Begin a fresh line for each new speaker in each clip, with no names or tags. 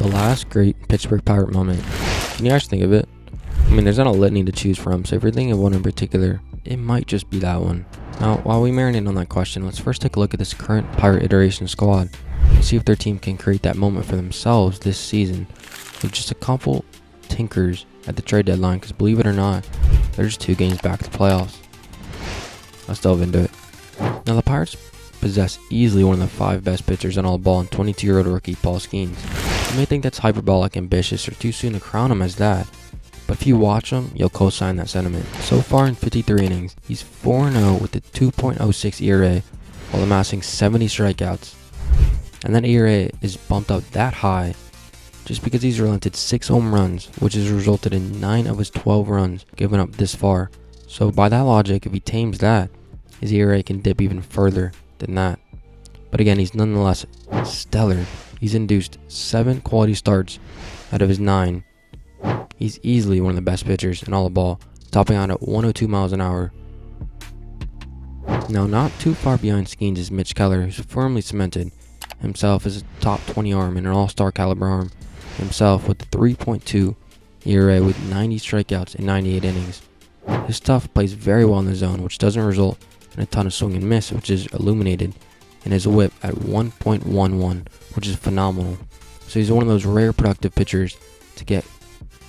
The last great Pittsburgh Pirate moment. Can you guys think of it? I mean, there's not a litany to choose from, so if you're thinking of one in particular, it might just be that one. Now, while we marinate on that question, let's first take a look at this current Pirate iteration squad and see if their team can create that moment for themselves this season with just a couple tinkers at the trade deadline, because believe it or not, they're just 2 games back to the playoffs. Let's delve into it. Now, the Pirates possess easily one of the 5 best pitchers in all ball in 22-year-old rookie Paul Skeens. You may think that's hyperbolic, ambitious, or too soon to crown him as that, but if you watch him, you'll co-sign that sentiment. So far in 53 innings, he's 4-0 with a 2.06 ERA while amassing 70 strikeouts. And that ERA is bumped up that high just because he's relented 6 home runs, which has resulted in 9 of his 12 runs given up this far. So by that logic, if he tames that, his ERA can dip even further than that. But again, he's nonetheless stellar. He's induced 7 quality starts out of his 9. He's easily one of the best pitchers in all the ball, topping out at 102 miles an hour. Now, not too far behind Skeens is Mitch Keller, who's firmly cemented himself as a top 20 arm and an all-star caliber arm himself with a 3.2 ERA with 90 strikeouts in 98 innings. His stuff plays very well in the zone, which doesn't result in a ton of swing and miss, which is illuminated in his whip at 1.11, which is phenomenal. So he's one of those rare productive pitchers to get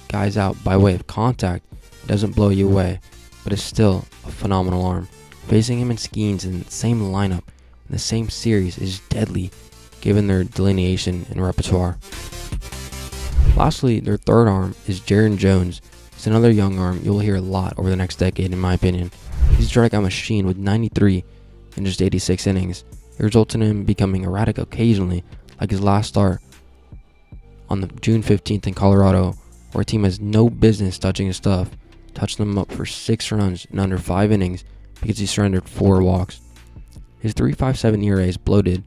guys out by way of contact. It doesn't blow you away, but it's still a phenomenal arm. Facing him and Skeens in the same lineup in the same series is deadly, given their delineation and repertoire. Lastly, their third arm is Jaron Jones. He's another young arm you'll hear a lot over the next decade, in my opinion. He's a strikeout machine with 93 in just 86 innings. It results in him becoming erratic occasionally, like his last start on the June 15th in Colorado, where a team has no business touching his stuff, touched them up for 6 runs in under 5 innings because he surrendered 4 walks. His 3.57 ERA is bloated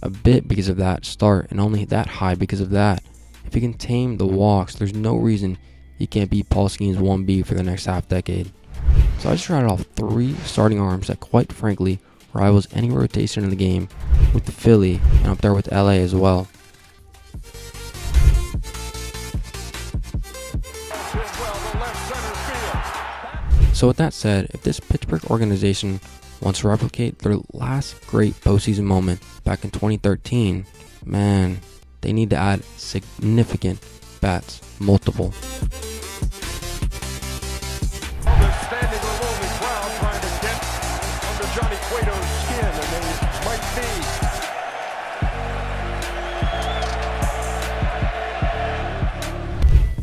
a bit because of that start, and only that high because of that. If he can tame the walks, there's no reason he can't beat Paul Skeens 1B for the next half decade. So I just rattled off 3 starting arms that, quite frankly, rivals any rotation in the game, with the Philly and up there with LA as well. So with that said, if this Pittsburgh organization wants to replicate their last great postseason moment back in 2013, man, they need to add significant bats, multiple.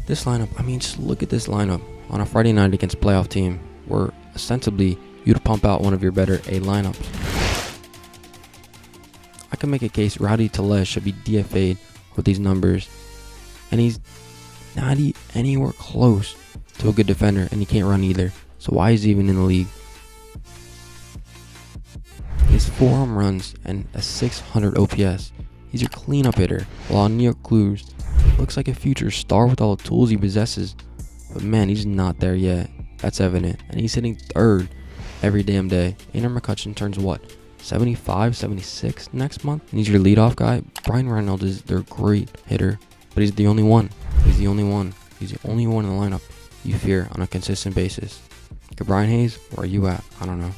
This lineup, I mean, just look at this lineup on a Friday night against a playoff team where ostensibly you'd pump out one of your better A lineups. I can make a case Rowdy Tellez should be DFA'd with these numbers, and he's not anywhere close to a good defender, and he can't run either. So why is he even in the league? He has 4 home runs and a 600 OPS. He's your cleanup hitter, while New York Cruz looks like a future star with all the tools he possesses. But man, he's not there yet. That's evident. And he's hitting 3rd every damn day. Ainer McCutcheon turns what? 75, 76 next month? And he's your leadoff guy. Brian Reynolds is their great hitter, but he's the only one. He's the only one in the lineup you fear on a consistent basis. Brian Hayes, where are you at? I don't know.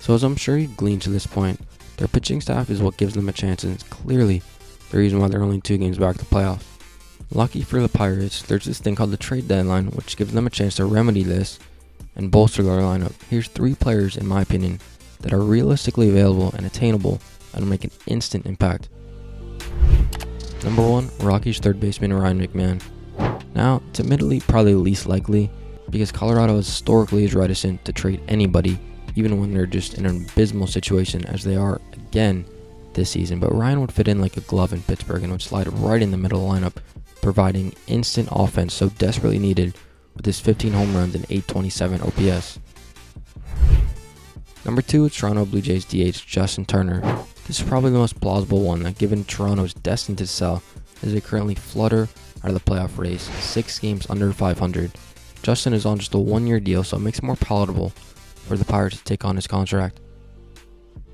So as I'm sure you've gleaned to this point, their pitching staff is what gives them a chance, and it's clearly the reason why they're only 2 games back to the playoffs. Lucky for the Pirates, there's this thing called the trade deadline, which gives them a chance to remedy this and bolster their lineup. Here's 3 players, in my opinion, that are realistically available and attainable and will make an instant impact. Number 1, Rockies third baseman Ryan McMahon. Now, it's admittedly probably least likely because Colorado historically is reticent to trade anybody, even when they're just in an abysmal situation as they are again this season. But Ryan would fit in like a glove in Pittsburgh and would slide right in the middle of the lineup, providing instant offense so desperately needed with his 15 home runs and 827 OPS. Number 2 is Toronto Blue Jays DH Justin Turner. This is probably the most plausible one, that given Toronto is destined to sell as they currently flutter out of the playoff race, 6 games under 500. Justin is on just a 1-year deal, so it makes it more palatable for the Pirates to take on his contract.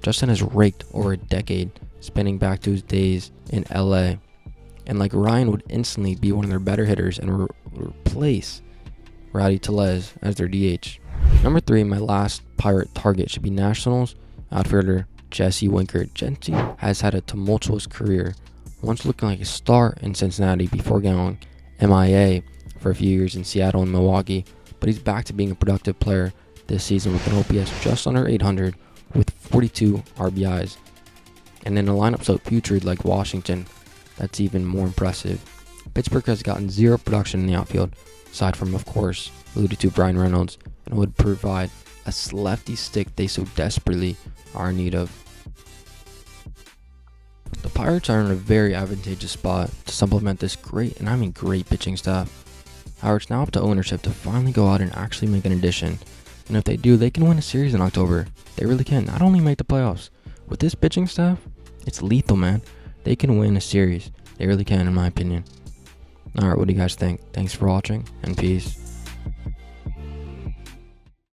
Justin has raked over a decade, spanning back to his days in LA, And like Ryan would instantly be one of their better hitters and replace Rowdy Tellez as their DH. Number 3, my last Pirate target should be Nationals outfielder Jesse Winker. Jesse has had a tumultuous career, once looking like a star in Cincinnati before going MIA for a few years in Seattle and Milwaukee, but he's back to being a productive player this season with an OPS just under 800 with 42 RBIs. And in a lineup so putrid like Washington, that's even more impressive. Pittsburgh has gotten zero production in the outfield, aside from, of course, alluded to Brian Reynolds, and would provide a lefty stick they so desperately are in need of. The Pirates are in a very advantageous spot to supplement this great, and I mean great, pitching staff. However, it's now up to ownership to finally go out and actually make an addition. And if they do, they can win a series in October. They really can. Not only make the playoffs. With this pitching staff, it's lethal, man. They can win a series. They really can, in my opinion. Alright, what do you guys think? Thanks for watching, and peace.